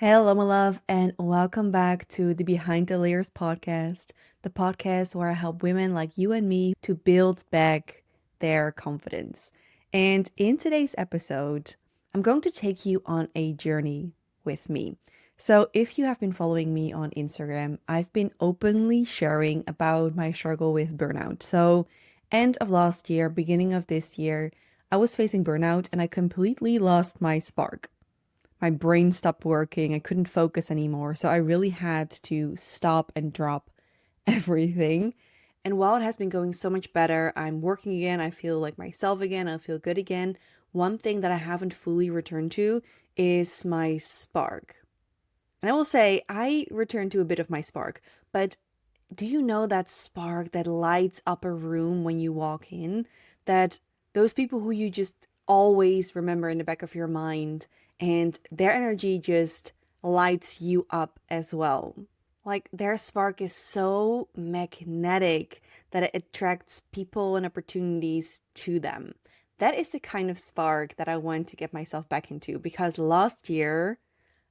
Hello, my love, and welcome back to the Behind the Layers podcast, the podcast where I help women like you and me to build back their confidence. And in today's episode, I'm going to take you on a journey with me. So, if you have been following me on Instagram, I've been openly sharing about my struggle with burnout. So, end of last year, beginning of this year, I was facing burnout and I completely lost my spark. My brain stopped working. I couldn't focus anymore. So I really had to stop and drop everything. And while it has been going so much better, I'm working again. I feel like myself again. I feel good again. One thing that I haven't fully returned to is my spark. And I will say, I returned to a bit of my spark. But do you know that spark that lights up a room when you walk in? That those people who you just always remember in the back of your mind, and their energy just lights you up as well. Like their spark is so magnetic that it attracts people and opportunities to them. That is the kind of spark that I want to get myself back into because last year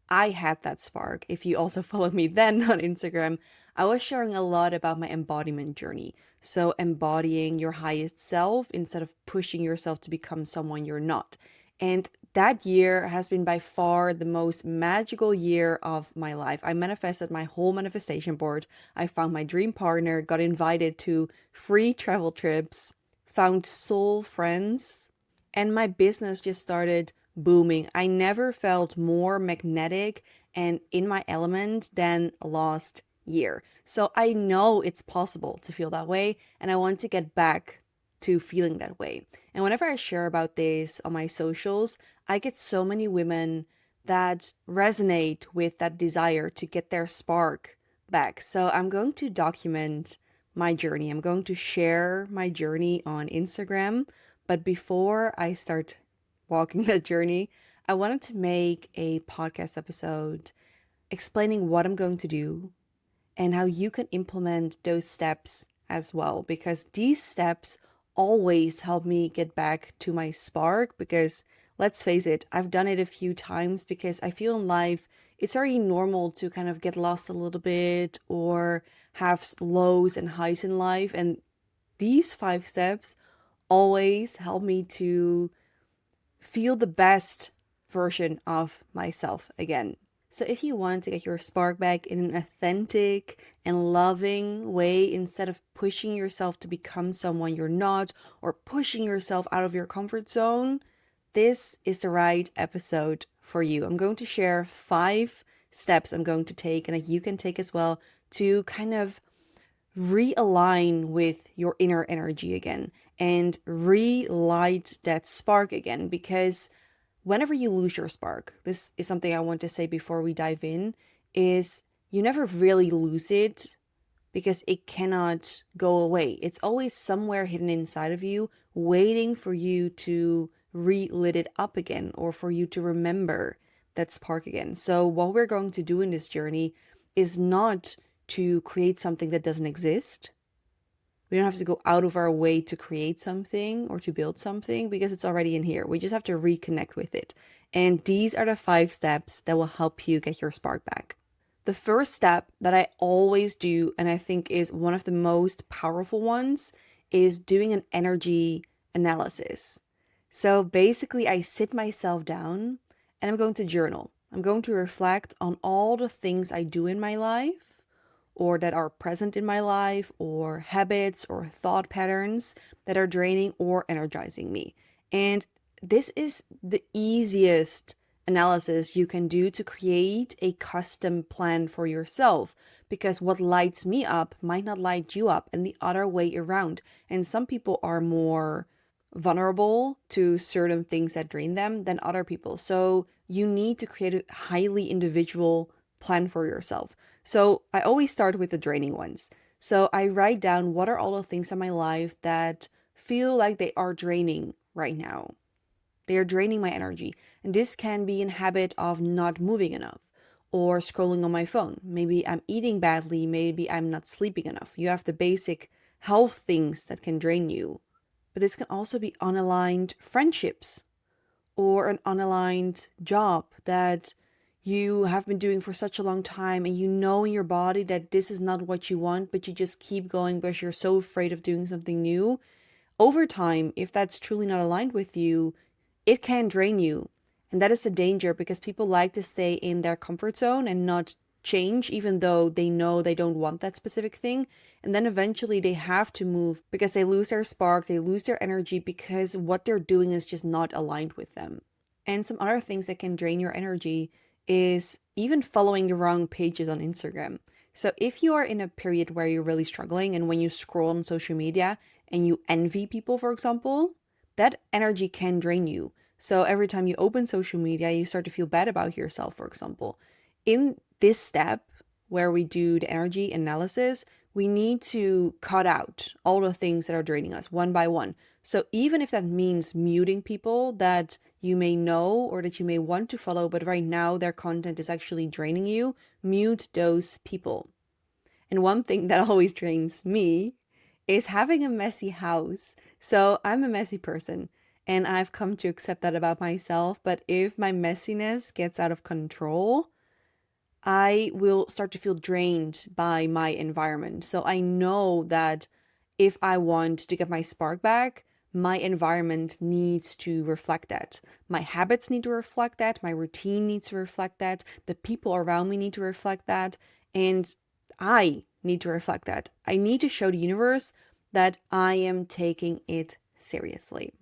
I had that spark. If you also follow me then on Instagram, I was sharing a lot about my embodiment journey. So, embodying your highest self instead of pushing yourself to become someone you're not. And that year has been by far the most magical year of my life. I manifested my whole manifestation board. I found my dream partner, got invited to free travel trips, found soul friends, and my business just started booming. I never felt more magnetic and in my element than last year. So I know it's possible to feel that way, and I want to get back to feeling that way. And whenever I share about this on my socials, I get so many women that resonate with that desire to get their spark back. So I'm going to document my journey. I'm going to share my journey on Instagram. But before I start walking that journey, I wanted to make a podcast episode explaining what I'm going to do and how you can implement those steps as well, because these steps always help me get back to my spark. Because let's face it, I've done it a few times because I feel in life it's very normal to kind of get lost a little bit or have lows and highs in life. And these 5 steps always help me to feel the best version of myself again. So, if you want to get your spark back in an authentic and loving way, instead of pushing yourself to become someone you're not or pushing yourself out of your comfort zone, this is the right episode for you. I'm going to share 5 steps I'm going to take and that you can take as well to kind of realign with your inner energy again and relight that spark again. Because whenever you lose your spark, this is something I want to say before we dive in, is you never really lose it because it cannot go away. It's always somewhere hidden inside of you, waiting for you to relit it up again or for you to remember that spark again. So, what we're going to do in this journey is not to create something that doesn't exist. We don't have to go out of our way to create something or to build something because it's already in here. We just have to reconnect with it. And these are the 5 steps that will help you get your spark back. The first step that I always do, and I think is one of the most powerful ones, is doing an energy analysis. So basically, I sit myself down and I'm going to journal. I'm going to reflect on all the things I do in my life or that are present in my life, or habits or thought patterns that are draining or energizing me. And this is the easiest analysis you can do to create a custom plan for yourself, because what lights me up might not light you up, and the other way around. And some people are more vulnerable to certain things that drain them than other people. So you need to create a highly individual plan for yourself. So I always start with the draining ones. So I write down what are all the things in my life that feel like they are draining right now. They are draining my energy. And this can be in habit of not moving enough or scrolling on my phone. Maybe I'm eating badly, maybe I'm not sleeping enough. You have the basic health things that can drain you. But this can also be unaligned friendships or an unaligned job that you have been doing for such a long time, and you know in your body that this is not what you want, but you just keep going because you're so afraid of doing something new. Over time, if that's truly not aligned with you, it can drain you. And that is a danger because people like to stay in their comfort zone and not change, even though they know they don't want that specific thing. And then eventually they have to move because they lose their spark, they lose their energy because what they're doing is just not aligned with them. And some other things that can drain your energy is even following the wrong pages on Instagram. So if you are in a period where you're really struggling and when you scroll on social media and you envy people, for example, that energy can drain you. So every time you open social media, you start to feel bad about yourself, for example. In this step where we do the energy analysis, we need to cut out all the things that are draining us one by one. So even if that means muting people that you may know or that you may want to follow, but right now their content is actually draining you, mute those people. And one thing that always drains me is having a messy house. So I'm a messy person and I've come to accept that about myself. But if my messiness gets out of control, I will start to feel drained by my environment. So I know that if I want to get my spark back, my environment needs to reflect that. My habits need to reflect that. My routine needs to reflect that. The people around me need to reflect that. And I need to reflect that. I need to show the universe that I am taking it seriously.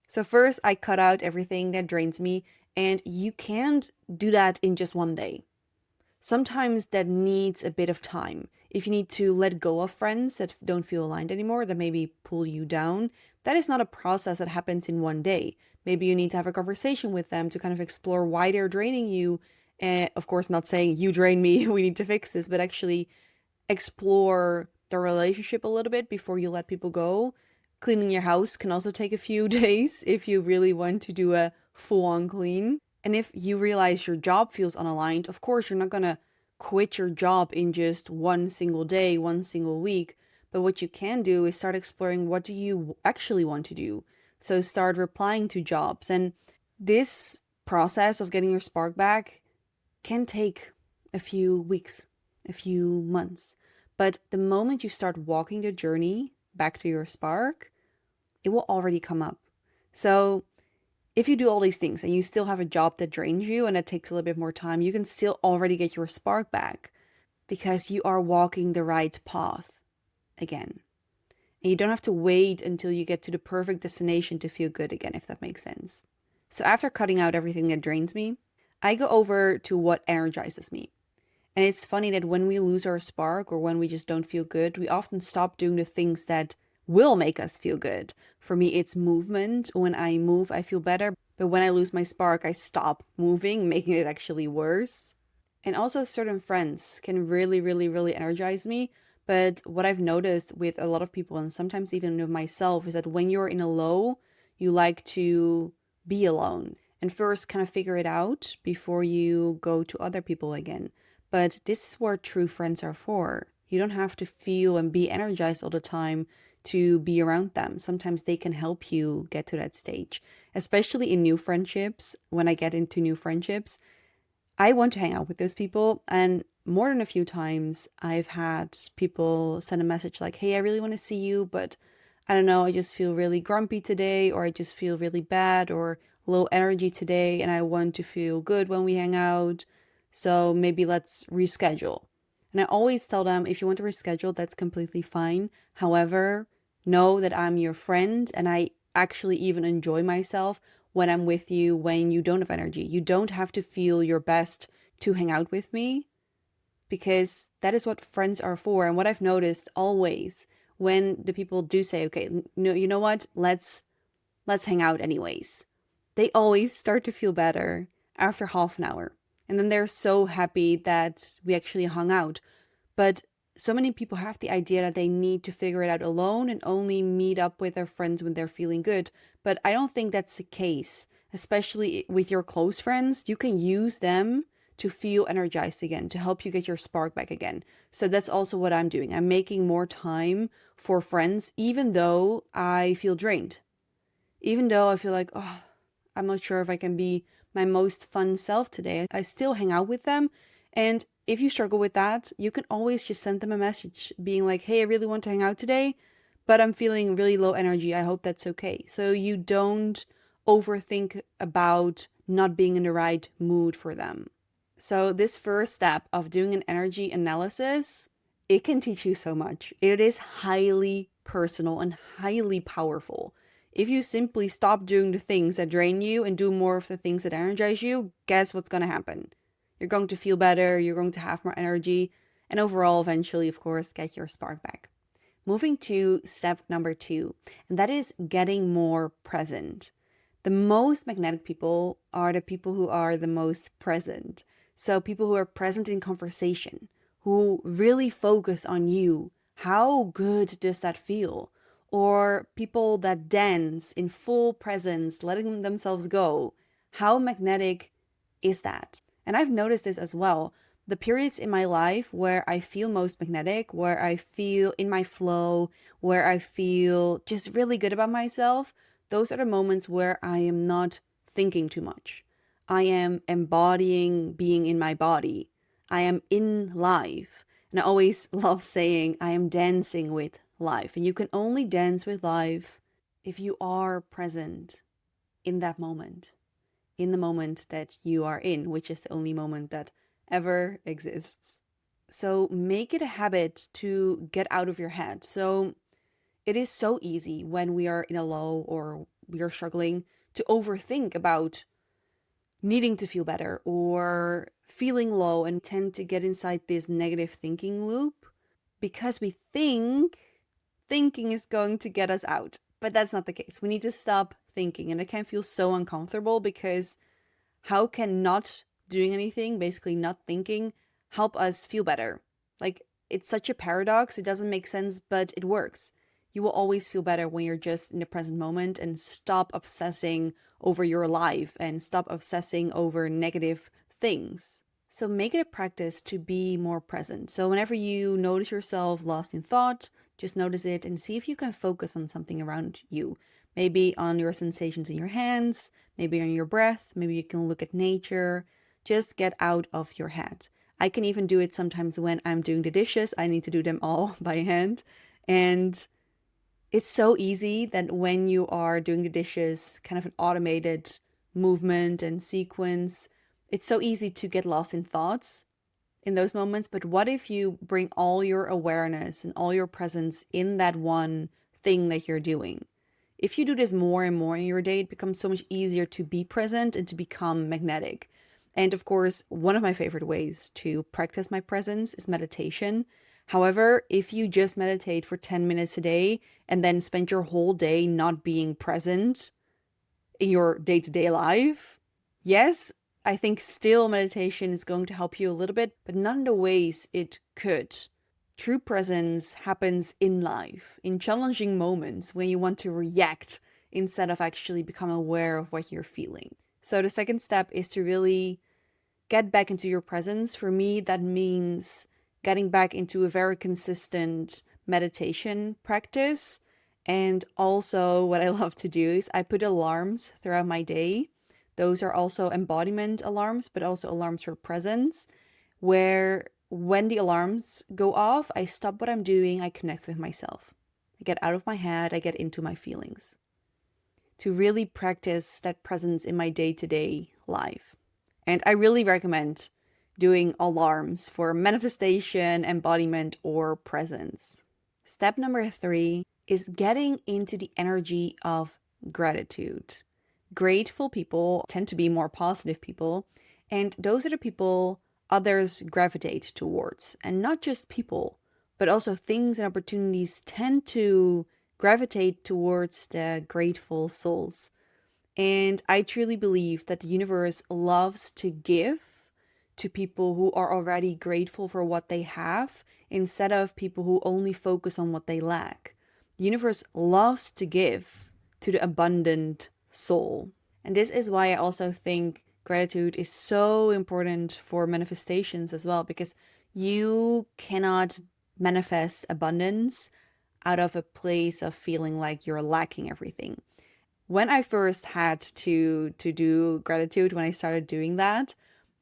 So, first, I cut out everything that drains me. And you can't do that in just one day. Sometimes that needs a bit of time. If you need to let go of friends that don't feel aligned anymore, that maybe pull you down, that is not a process that happens in one day. Maybe you need to have a conversation with them to kind of explore why they're draining you. And of course, not saying you drain me, we need to fix this, but actually explore the relationship a little bit before you let people go. Cleaning your house can also take a few days if you really want to do a full on clean. And if you realize your job feels unaligned, of course, you're not going to quit your job in just one single day, one single week. But what you can do is start exploring what do you actually want to do. So start replying to jobs. And this process of getting your spark back can take a few weeks, a few months. But the moment you start walking the journey back to your spark, it will already come up. So if you do all these things and you still have a job that drains you and that takes a little bit more time, you can still already get your spark back because you are walking the right path again. And you don't have to wait until you get to the perfect destination to feel good again, if that makes sense. So after cutting out everything that drains me, I go over to what energizes me. And it's funny that when we lose our spark or when we just don't feel good, we often stop doing the things that will make us feel good. For me, it's movement. When I move, I feel better. But when I lose my spark, I stop moving, making it actually worse. And also, certain friends can really, really, really energize me. But what I've noticed with a lot of people, and sometimes even with myself, is that when you're in a low, you like to be alone and first kind of figure it out before you go to other people again. But this is what true friends are for. You don't have to feel and be energized all the time to be around them. Sometimes they can help you get to that stage, especially in new friendships. When I get into new friendships, I want to hang out with those people. And more than a few times, I've had people send a message like, hey, I really want to see you, but I don't know, I just feel really grumpy today, or I just feel really bad or low energy today, and I want to feel good when we hang out. So maybe let's reschedule. And I always tell them if you want to reschedule, that's completely fine. However, know that I'm your friend and I actually even enjoy myself when I'm with you when you don't have energy. You don't have to feel your best to hang out with me because that is what friends are for. And what I've noticed always when the people do say, okay, no, you know what? Let's hang out anyways. They always start to feel better after half an hour. And then they're so happy that we actually hung out. But so many people have the idea that they need to figure it out alone and only meet up with their friends when they're feeling good. But I don't think that's the case, especially with your close friends. You can use them to feel energized again, to help you get your spark back again. So that's also what I'm doing. I'm making more time for friends, even though I feel drained, even though I feel like, oh, I'm not sure if I can be my most fun self today. I still hang out with them. And if you struggle with that, you can always just send them a message being like, hey, I really want to hang out today, but I'm feeling really low energy. I hope that's okay. So you don't overthink about not being in the right mood for them. So this first step of doing an energy analysis, it can teach you so much. It is highly personal and highly powerful. If you simply stop doing the things that drain you and do more of the things that energize you, guess what's going to happen? You're going to feel better, you're going to have more energy, and overall, eventually, of course, get your spark back. Moving to step number 2, and that is getting more present. The most magnetic people are the people who are the most present. So people who are present in conversation, who really focus on you. How good does that feel? Or people that dance in full presence, letting themselves go. How magnetic is that? And I've noticed this as well. The periods in my life where I feel most magnetic, where I feel in my flow, where I feel just really good about myself, those are the moments where I am not thinking too much. I am embodying being in my body. I am in life. And I always love saying I am dancing with life. And you can only dance with life if you are present in that moment, in the moment that you are in, which is the only moment that ever exists. So make it a habit to get out of your head. So it is so easy when we are in a low or we are struggling to overthink about needing to feel better or feeling low and tend to get inside this negative thinking loop because we think thinking is going to get us out. But that's not the case. We need to stop thinking. And it can feel so uncomfortable because how can not doing anything, basically not thinking, help us feel better? Like, it's such a paradox. It doesn't make sense, but it works. You will always feel better when you're just in the present moment and stop obsessing over your life and stop obsessing over negative things. So make it a practice to be more present. So whenever you notice yourself lost in thought, just notice it and see if you can focus on something around you. Maybe on your sensations in your hands, maybe on your breath, maybe you can look at nature. Just get out of your head. I can even do it sometimes when I'm doing the dishes. I need to do them all by hand. And it's so easy that when you are doing the dishes, kind of an automated movement and sequence, it's so easy to get lost in thoughts in those moments. But what if you bring all your awareness and all your presence in that one thing that you're doing? If you do this more and more in your day, it becomes so much easier to be present and to become magnetic. And of course, one of my favorite ways to practice my presence is meditation. However, if you just meditate for 10 minutes a day and then spend your whole day not being present in your day-to-day life, yes, I think still meditation is going to help you a little bit, but not in the ways it could. True presence happens in life, in challenging moments when you want to react instead of actually become aware of what you're feeling. So the second step is to really get back into your presence. For me, that means getting back into a very consistent meditation practice. And also, what I love to do is I put alarms throughout my day. Those are also embodiment alarms, but also alarms for presence, where when the alarms go off, I stop what I'm doing, I connect with myself. I get out of my head, I get into my feelings. To really practice that presence in my day-to-day life. And I really recommend doing alarms for manifestation, embodiment, or presence. Step number 3 is getting into the energy of gratitude. Grateful people tend to be more positive people, and those are the people others gravitate towards. And not just people, but also things and opportunities tend to gravitate towards the grateful souls. And I truly believe that the universe loves to give to people who are already grateful for what they have instead of people who only focus on what they lack. The universe loves to give to the abundant soul. And this is why I also think gratitude is so important for manifestations as well, because you cannot manifest abundance out of a place of feeling like you're lacking everything. when I first had to do gratitude, when I started doing that,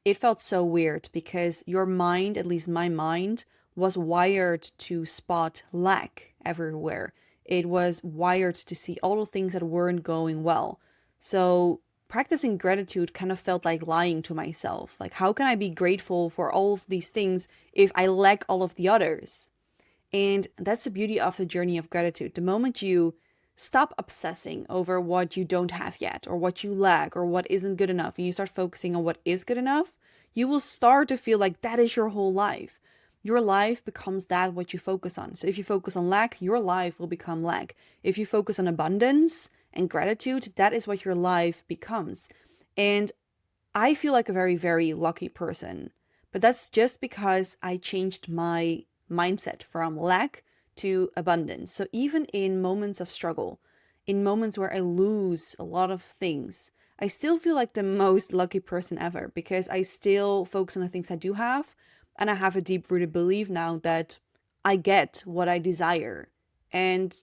it felt so weird because your mind, at least my mind, was wired to spot lack everywhere. It was wired to see all the things that weren't going well. So practicing gratitude kind of felt like lying to myself. Like, how can I be grateful for all of these things if I lack all of the others? And that's the beauty of the journey of gratitude. The moment you stop obsessing over what you don't have yet, or what you lack, or what isn't good enough, and you start focusing on what is good enough, you will start to feel like that is your whole life. Your life becomes that what you focus on. So if you focus on lack, your life will become lack. If you focus on abundance and gratitude, that is what your life becomes. And I feel like a very, very lucky person, but that's just because I changed my mindset from lack to abundance. So even in moments of struggle, in moments where I lose a lot of things, I still feel like the most lucky person ever because I still focus on the things I do have. And I have a deep rooted belief now that I get what I desire. And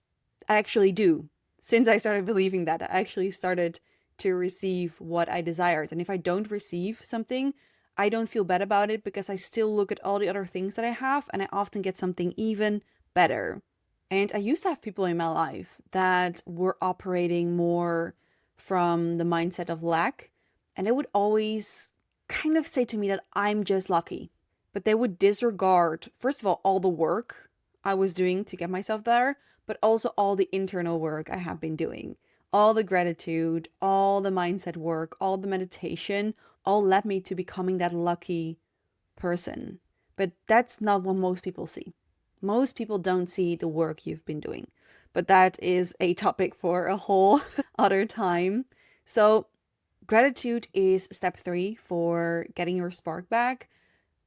I actually do. Since I started believing that, I actually started to receive what I desired. And if I don't receive something, I don't feel bad about it because I still look at all the other things that I have and I often get something even better. And I used to have people in my life that were operating more from the mindset of lack. And they would always kind of say to me that I'm just lucky. But they would disregard, first of all the work I was doing to get myself there, but also all the internal work I have been doing. All the gratitude, all the mindset work, all the meditation, all led me to becoming that lucky person. But that's not what most people see. Most people don't see the work you've been doing. But that is a topic for a whole other time. So, gratitude is step 3 for getting your spark back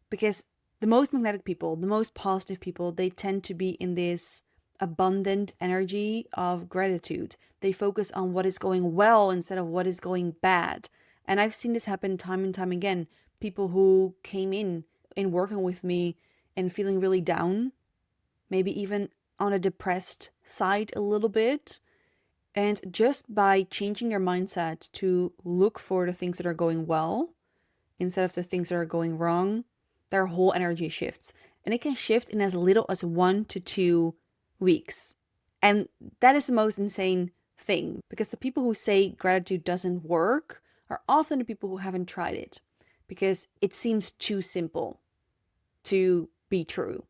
because the most magnetic people, the most positive people, they tend to be in this abundant energy of gratitude. They focus on what is going well instead of what is going bad. And I've seen this happen time and time again. People who came in working with me and feeling really down, maybe even on a depressed side a little bit. And just by changing your mindset to look for the things that are going well instead of the things that are going wrong, their whole energy shifts. And it can shift in as little as 1 to 2 weeks. And that is the most insane thing because the people who say gratitude doesn't work are often the people who haven't tried it because it seems too simple to be true.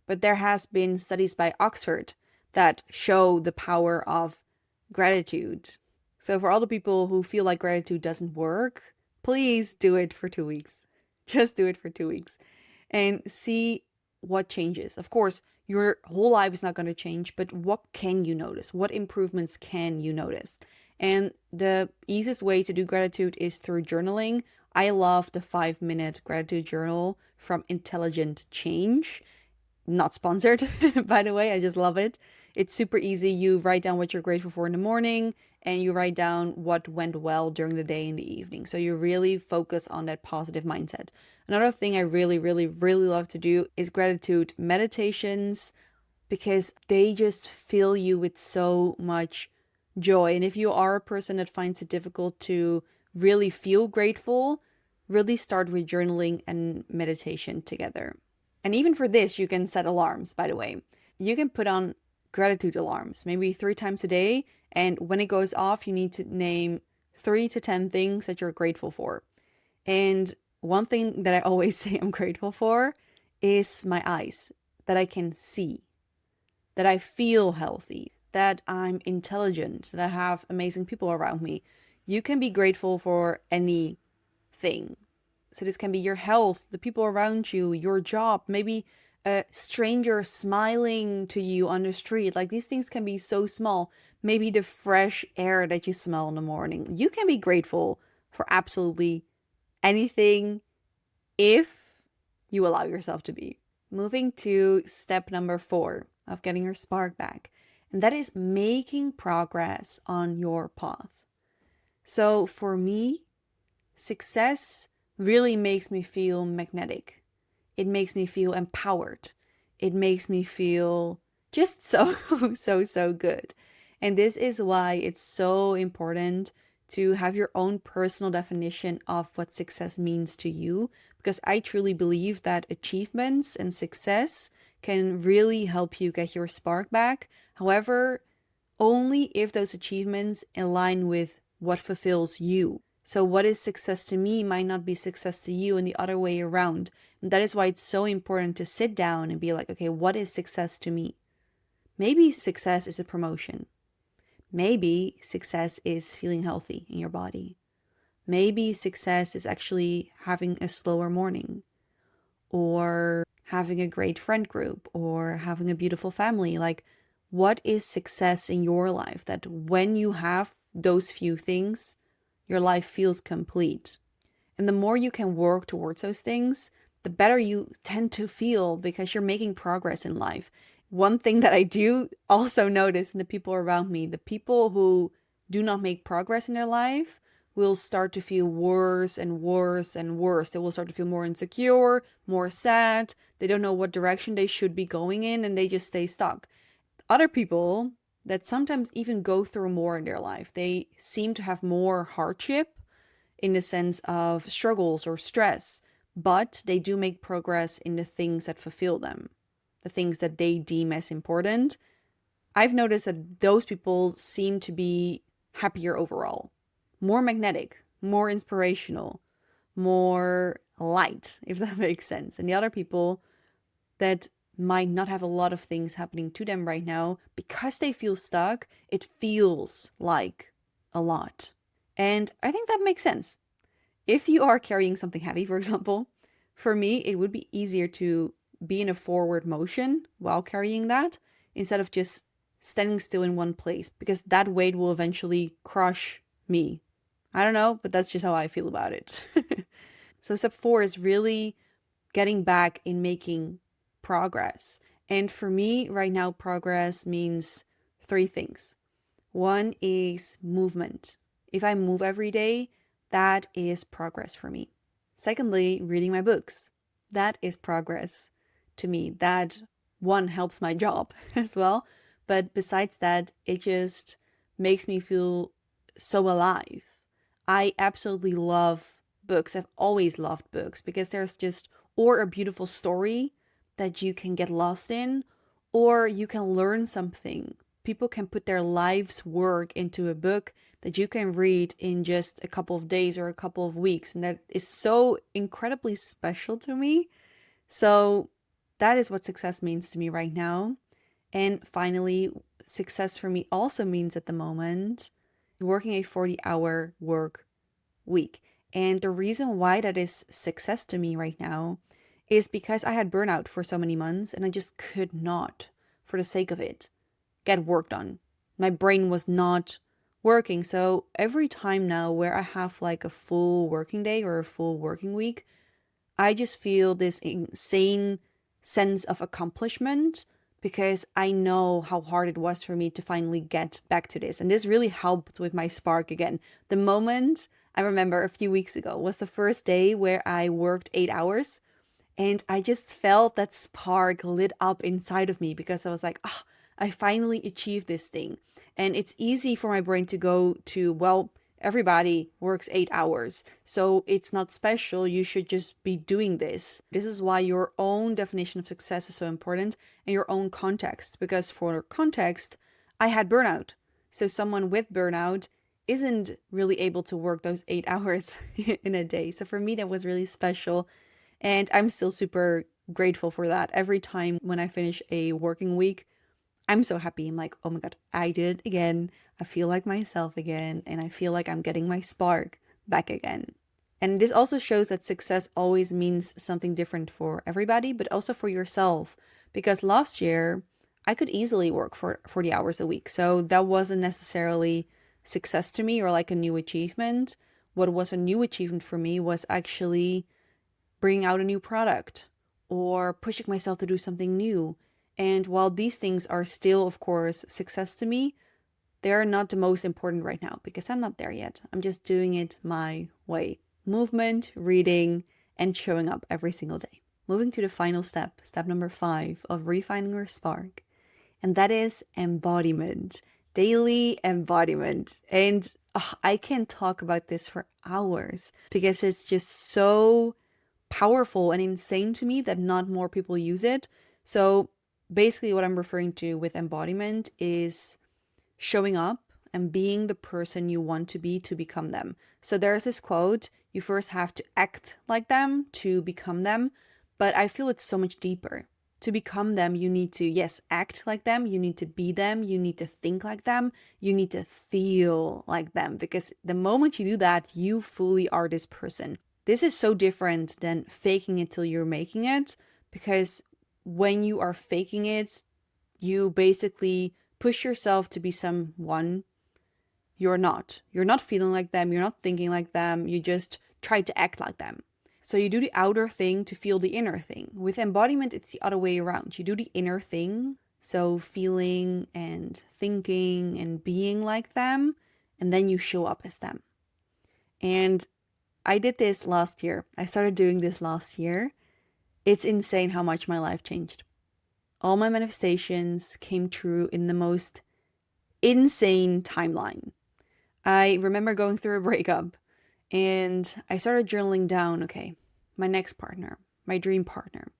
But there has been studies by Oxford that show the power of gratitude. So for all the people who feel like gratitude doesn't work, please do it for 2 weeks. Just do it for 2 weeks and see what changes. Of course, your whole life is not going to change, but what can you notice? What improvements can you notice? And the easiest way to do gratitude is through journaling. I love the 5-minute gratitude journal from Intelligent Change. Not sponsored, by the way. I just love it. It's super easy. You write down what you're grateful for in the morning and you write down what went well during the day and the evening. So you really focus on that positive mindset. Another thing I really, really, really love to do is gratitude meditations because they just fill you with so much joy. And if you are a person that finds it difficult to really feel grateful, really start with journaling and meditation together. And even for this, you can set alarms, by the way. You can put on gratitude alarms, maybe 3 times a day. And when it goes off, you need to name 3 to 10 things that you're grateful for. And one thing that I always say I'm grateful for is my eyes, that I can see, that I feel healthy, that I'm intelligent, that I have amazing people around me. You can be grateful for anything. So this can be your health, the people around you, your job, maybe a stranger smiling to you on the street. Like these things can be so small. Maybe the fresh air that you smell in the morning. You can be grateful for absolutely anything if you allow yourself to be. Moving to step number 4 of getting your spark back, and that is making progress on your path. So for me, success really makes me feel magnetic. It makes me feel empowered. It makes me feel just so, so good. And this is why it's so important to have your own personal definition of what success means to you, because I truly believe that achievements and success can really help you get your spark back. However, only if those achievements align with what fulfills you. So, what is success to me might not be success to you, and the other way around. And that is why it's so important to sit down and be like, okay, what is success to me? Maybe success is a promotion. Maybe success is feeling healthy in your body. Maybe success is actually having a slower morning, or having a great friend group, or having a beautiful family. Like, what is success in your life that when you have those few things, your life feels complete? And the more you can work towards those things, the better you tend to feel because you're making progress in life. One thing that I do also notice in the people around me, the people who do not make progress in their life will start to feel worse and worse and worse. They will start to feel more insecure, more sad. They don't know what direction they should be going in, and they just stay stuck. Other people that sometimes even go through more in their life, they seem to have more hardship in the sense of struggles or stress, but they do make progress in the things that fulfill them, the things that they deem as important. I've noticed that those people seem to be happier overall, more magnetic, more inspirational, more light, if that makes sense. And the other people that might not have a lot of things happening to them right now, because they feel stuck, it feels like a lot. And I think that makes sense. If you are carrying something heavy, for example, for me, it would be easier to be in a forward motion while carrying that instead of just standing still in one place, because that weight will eventually crush me. I don't know, but that's just how I feel about it. So, step 4 is really getting back in making progress. And for me, right now, progress means 3 things. One is movement. If I move every day, that is progress for me. Secondly, reading my books. That is progress to me. That one helps my job as well. But besides that, it just makes me feel so alive. I absolutely love books. I've always loved books because there's just, or a beautiful story that you can get lost in, or you can learn something. People can put their life's work into a book that you can read in just a couple of days or a couple of weeks. And that is so incredibly special to me. So that is what success means to me right now. And finally, success for me also means at the moment working a 40-hour work week. And the reason why that is success to me right now is because I had burnout for so many months and I just could not, for the sake of it, get work done. My brain was not working. So every time now where I have like a full working day or a full working week, I just feel this insane sense of accomplishment because I know how hard it was for me to finally get back to this. And this really helped with my spark again. The moment I remember a few weeks ago was the first day where I worked 8 hours. And I just felt that spark lit up inside of me because I was like, ah, I finally achieved this thing. And it's easy for my brain to go to, well, everybody works 8 hours, so it's not special. You should just be doing this. This is why your own definition of success is so important and your own context. Because for context, I had burnout. So someone with burnout isn't really able to work those 8 hours in a day. So for me, that was really special. And I'm still super grateful for that. Every time when I finish a working week, I'm so happy. I'm like, oh my God, I did it again. I feel like myself again. And I feel like I'm getting my spark back again. And this also shows that success always means something different for everybody, but also for yourself. Because last year, I could easily work for 40 hours a week. So that wasn't necessarily success to me or like a new achievement. What was a new achievement for me was actually bringing out a new product or pushing myself to do something new. And while these things are still, of course, success to me, they are not the most important right now because I'm not there yet. I'm just doing it my way. Movement, reading, and showing up every single day. Moving to the final step, step number 5 of refining your spark, and that is embodiment. daily embodiment. And I can talk about this for hours because it's just so powerful and insane to me that not more people use it. So basically, what I'm referring to with embodiment is showing up and being the person you want to become them. So there's this quote, you first have to act like them to become them, but I feel it's so much deeper. To become them, you need to, yes, act like them, you need to be them, you need to think like them, you need to feel like them, because the moment you do that, you fully are this person. This is so different than faking it till you're making it, because when you are faking it, you basically push yourself to be someone you're not. You're not feeling like them, you're not thinking like them, you just try to act like them. So you do the outer thing to feel the inner thing. With embodiment, it's the other way around. You do the inner thing, so feeling and thinking and being like them, and then you show up as them. And I did this last year. I started doing this last year. It's insane how much my life changed. All my manifestations came true in the most insane timeline. I remember going through a breakup and I started journaling down, okay, my next partner, my dream partner.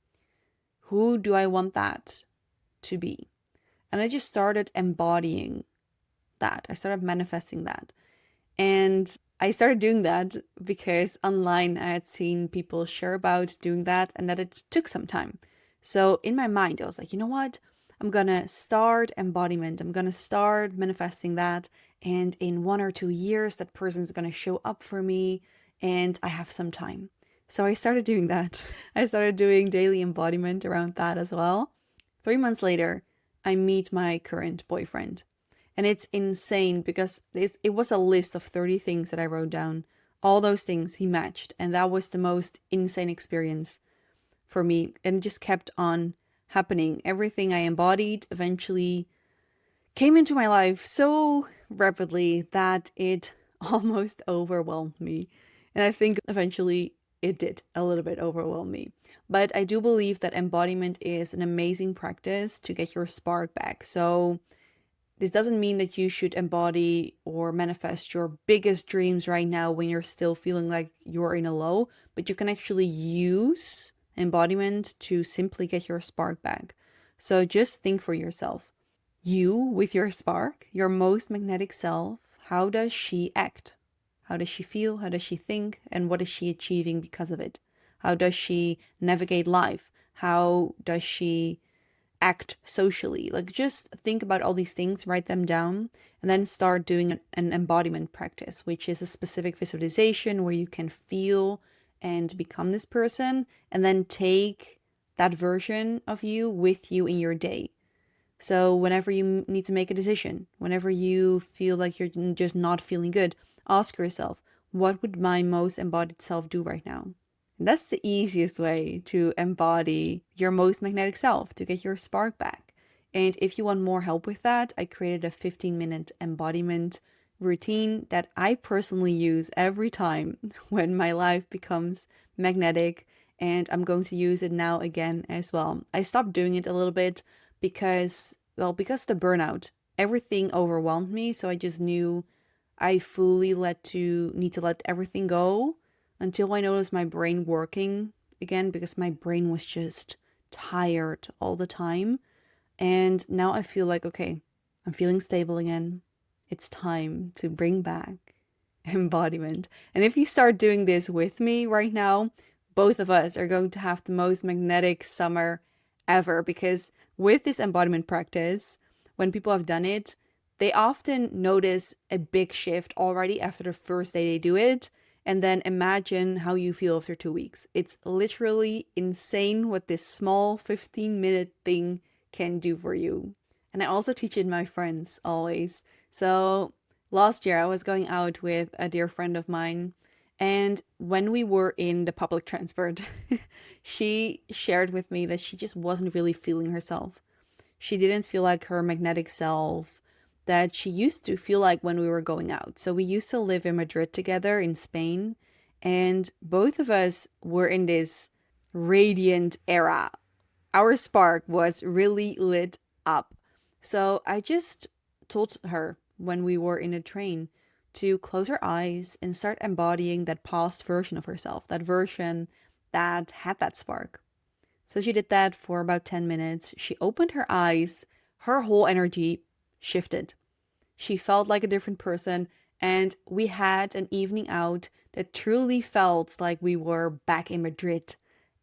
Who do I want that to be? And I just started embodying that. I started manifesting that. And I started doing that because online I had seen people share about doing that and that it took some time. So in my mind, I was like, you know what? I'm going to start embodiment. I'm going to start manifesting that. And in 1 or 2 years, that person's going to show up for me and I have some time. So I started doing that. I started doing daily embodiment around that as well. 3 months later, I meet my current boyfriend. And it's insane because it was a list of 30 things that I wrote down. All those things he matched. And that was the most insane experience for me. And it just kept on happening. Everything I embodied eventually came into my life so rapidly that it almost overwhelmed me. And I think eventually it did a little bit overwhelm me. But I do believe that embodiment is an amazing practice to get your spark back. So this doesn't mean that you should embody or manifest your biggest dreams right now when you're still feeling like you're in a low, but you can actually use embodiment to simply get your spark back. So just think for yourself. You with your spark, your most magnetic self, how does she act? How does she feel? How does she think? And what is she achieving because of it? How does she navigate life? How does she act socially? Like, just think about all these things, write them down, and then start doing an embodiment practice, which is a specific visualization where you can feel and become this person, and then take that version of you with you in your day. So whenever you need to make a decision, whenever you feel like you're just not feeling good, ask yourself, what would my most embodied self do right now? And that's the easiest way to embody your most magnetic self, to get your spark back. And if you want more help with that, I created a 15-minute embodiment routine that I personally use every time when my life becomes magnetic, and I'm going to use it now again as well. I stopped doing it a little bit because the burnout, everything overwhelmed me. So I just knew I fully need to let everything go until I noticed my brain working again, because my brain was just tired all the time. And now I feel like, okay, I'm feeling stable again. It's time to bring back embodiment. And if you start doing this with me right now, both of us are going to have the most magnetic summer ever, because with this embodiment practice, when people have done it, they often notice a big shift already after the first day they do it. And then imagine how you feel after 2 weeks. It's literally insane what this small 15-minute thing can do for you. And I also teach it my friends always. So last year I was going out with a dear friend of mine, and when we were in the public transport, she shared with me that she just wasn't really feeling herself. She didn't feel like her magnetic self that she used to feel like when we were going out. So we used to live in Madrid together in Spain, and both of us were in this radiant era. Our spark was really lit up. So I just told her when we were in a train to close her eyes and start embodying that past version of herself, that version that had that spark. So she did that for about 10 minutes. She opened her eyes, her whole energy shifted. She felt like a different person, and we had an evening out that truly felt like we were back in Madrid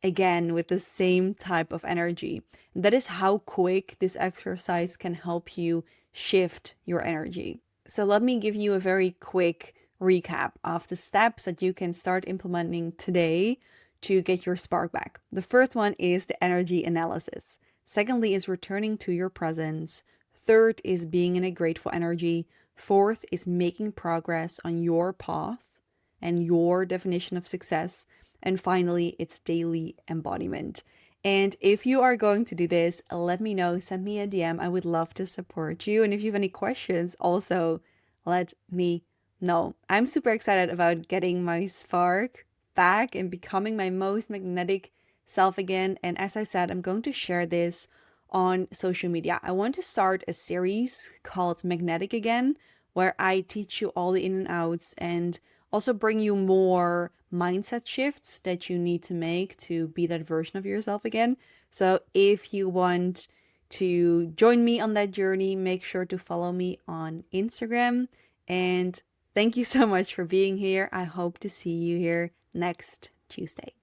again with the same type of energy. And that is how quick this exercise can help you shift your energy. So, let me give you a very quick recap of the steps that you can start implementing today to get your spark back. The first one is the energy analysis. Secondly, is returning to your presence. Third is being in a grateful energy. Fourth is making progress on your path and your definition of success. And finally, it's daily embodiment. And if you are going to do this, let me know, send me a DM. I would love to support you. And if you have any questions, also let me know. I'm super excited about getting my spark back and becoming my most magnetic self again. And as I said, I'm going to share this on social media. I want to start a series called Magnetic Again, where I teach you all the in and outs and also bring you more mindset shifts that you need to make to be that version of yourself again. So if you want to join me on that journey, make sure to follow me on Instagram. And thank you so much for being here. I hope to see you here next Tuesday.